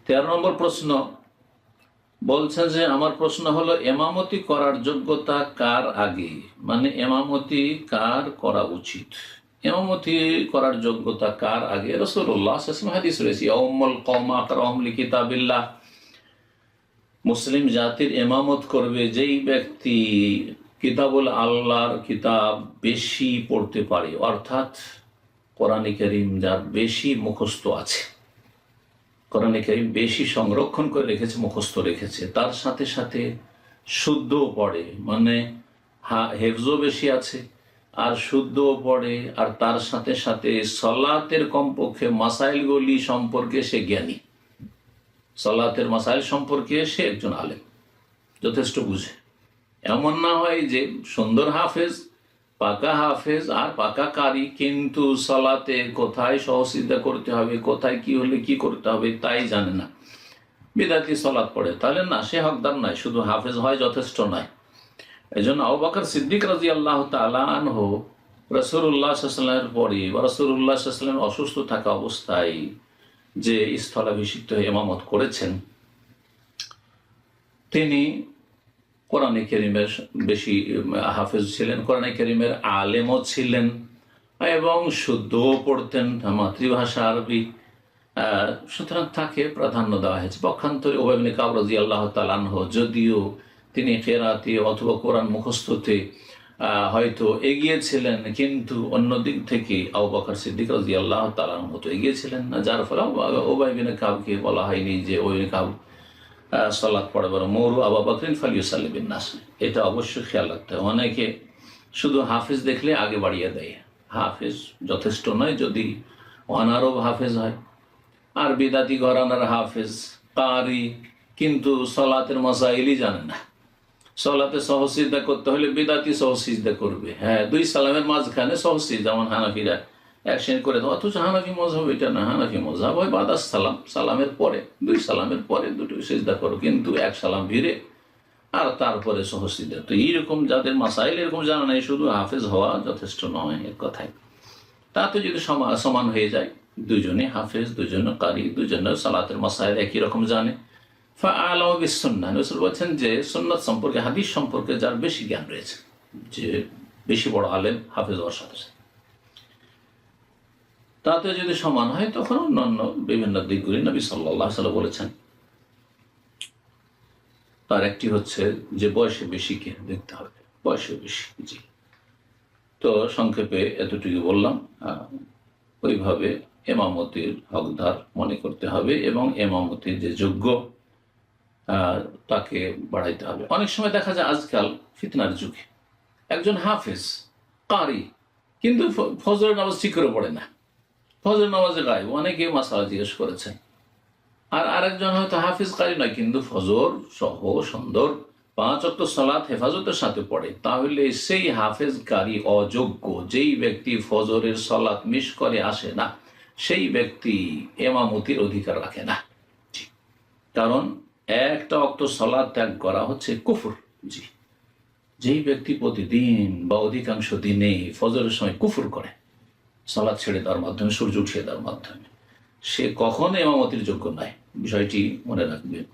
13 নম্বর প্রশ্ন বলছে যে আমার প্রশ্ন হলো, এমামতি করার যোগ্যতা কার আগে, মানে এমামতি কার করা উচিত, এমামতি করার যোগ্যতা কার আগে? রাসূলুল্লাহ সাল্লাল্লাহু আলাইহি ওয়াসাল্লাম হাদিস রয়েছে, ইয়াউমুল কওম আকরাহুম লিকিতাবিল্লাহ, মুসলিম জাতির এমামত করবে যেই ব্যক্তি কিতাবুল আল্লাহর কিতাব বেশি পড়তে পারে, অর্থাৎ কোরআনে কারীম যার বেশি মুখস্থ আছে, কোরআনে কারীম বেশি সংরক্ষণ করে রেখেছে, মুখস্থ রেখেছে, তার সাথে সাথে শুদ্ধও পড়ে, মানে হেফজও বেশি আছে আর শুদ্ধও পড়ে, আর তার সাথে সাথে সালাতের কমপক্ষে মাসাইলগুলি সম্পর্কে সে জ্ঞানী, সালাতের মাসাইল সম্পর্কে সে একজন আলেম, যথেষ্ট বুঝে। এমন না হয় যে সুন্দর হাফেজ, পাকা হাফেজ আর পাকা কারি, কিন্তু সালাতে কোথায় সহসিদ্ধা করতে হবে, কোথায় কি হলে কি করতে হবে তাই জানে না, বিদাতি সালাত পড়ে, তাহলে না, সে হকদার নয়, শুধু হাফেজ হয় যথেষ্ট নয়। এই জন্য আবু বকর সিদ্দিক রাদিয়াল্লাহু তাআলা আনহু রাসূলুল্লাহ সাল্লাল্লাহু আলাইহি ওয়াসাল্লামের পরে রাসূলুল্লাহ সাল্লাল্লাহু আলাইহি ওয়াসাল্লাম অসুস্থ থাকা অবস্থায় যে স্থলাভিষিক্ত হয়ে ইমামত করেছেন, তিনি কোরআনে কারীমের বেশি হাফেজ ছিলেন, কোরআনে কারীমের আলেমও ছিলেন এবং শুদ্ধও পড়তেন, মাতৃভাষা আরবি, সুতরাং তাকে প্রাধান্য দেওয়া হয়েছে। পক্ষান্তরে উবাই ইবনে কাব রাদিয়াল্লাহু তাআলা আনহু, যদিও তিনি কিরাতে অথবা কোরআন মুখস্থতে হয়তো এগিয়ে ছিলেন, কিন্তু অন্য দিক থেকে আবু বকর সিদ্দিক রাদিয়াল্লাহু তাআলা আনহু তো এগিয়ে ছিলেন না, যার ফলে উবাই ইবনে কাবকে বলা হয়নি যে উবাই ইবনে কাব সালাত পড়ে, বড় মৌরু আবু বকরিন ফালিউসাল্লি বিন নাস। এটা অবশ্যই খেয়াল রাখতে হবে। অনেকে শুধু হাফেজ দেখলে আগে বাড়িয়ে দেয়, হাফেজ যথেষ্ট নয়, যদি অনারব হাফেজ হয়, আর বিদাতি ঘরানার হাফেজ কারি, কিন্তু সলাতের মাসাইলই জানে না, সলাতে সহসিজদা করতে হলে বিদাতি সহসিজদা করবে, হ্যাঁ 2 সালামের মাঝখানে সহসিজদা, যেমন হানাফিরা এক শ্রেণী করে দেয়, অথচ হানাফি মযহাব এটা না, হানাফি মযহাব হয় বাদাস সালাম, সালামের পরে 2 সালামের পরে 2টো সিজদা করো, কিন্তু 1 সালাম ভিড়ে আর তারপরে সহসিজদা। তো এইরকম যাদের মাসাইল এরকম জানা নাই, শুধু হাফেজ হওয়া যথেষ্ট নয় এক কথায়। তাতে যদি সমান হয়ে যায়, দুজনে হাফেজ, দুজনে কারি, দুজনে সালাতের মাসাইল একই রকম জানে, ফাআলামু বিসুন্নাহ, রাসূল বলেছেন যে সুন্নাত সম্পর্কে, হাদিস সম্পর্কে যার বেশি জ্ঞান রয়েছে, যে বেশি বড় আলেম হাফেজ হওয়ার সাথে সাথে, তাতে যদি সমান হয়, তখন অন্যান্য বিভিন্ন দিকগুলি নবী সাল্লাল্লাহু আলাইহি ওয়াসাল্লাম বলেছেন। তার একটি হচ্ছে যে বয়সে বেশিকে দেখতে হবে, বয়সে বেশি। জি, তো সংক্ষেপে এতটুকু বললাম। ওইভাবে এমামতির হকদার মনে করতে হবে এবং এমামতির যে যোগ্য তাকে বাড়াইতে হবে। অনেক সময় দেখা যায় আজকাল ফিতনার যুগে একজন হাফেজ কারি, কিন্তু ফজরের নামাজ ঠিক করে পড়ে না, ফজরের নামাজে গায়েব, অনেকে মাসালা জিজ্ঞেস করেছেন। আর আরেকজন হয়তো হাফিজ কারি নয়, কিন্তু ফজর সহ সুন্দর 5 ওয়াক্ত সালাত হেফাজতের সাথে পড়ে, তাহলে সেই হাফেজ কারি অযোগ্য। যেই ব্যক্তি ফজরের সালাত মিস করে আসে না, সেই ব্যক্তি এমামতির অধিকার রাখে না। কারণ একটা ওয়াক্ত সালাত ত্যাগ করা হচ্ছে কুফর। জি, যেই ব্যক্তি প্রতিদিন বা অধিকাংশ দিনে ফজরের সময় কুফর করে, সালাত ছেড়ে দেওয়ার মাধ্যমে, সূর্য উঠিয়ে দেওয়ার মাধ্যমে, সে কখনো এমামতির যোগ্য নয়। বিষয়টি মনে রাখবেন।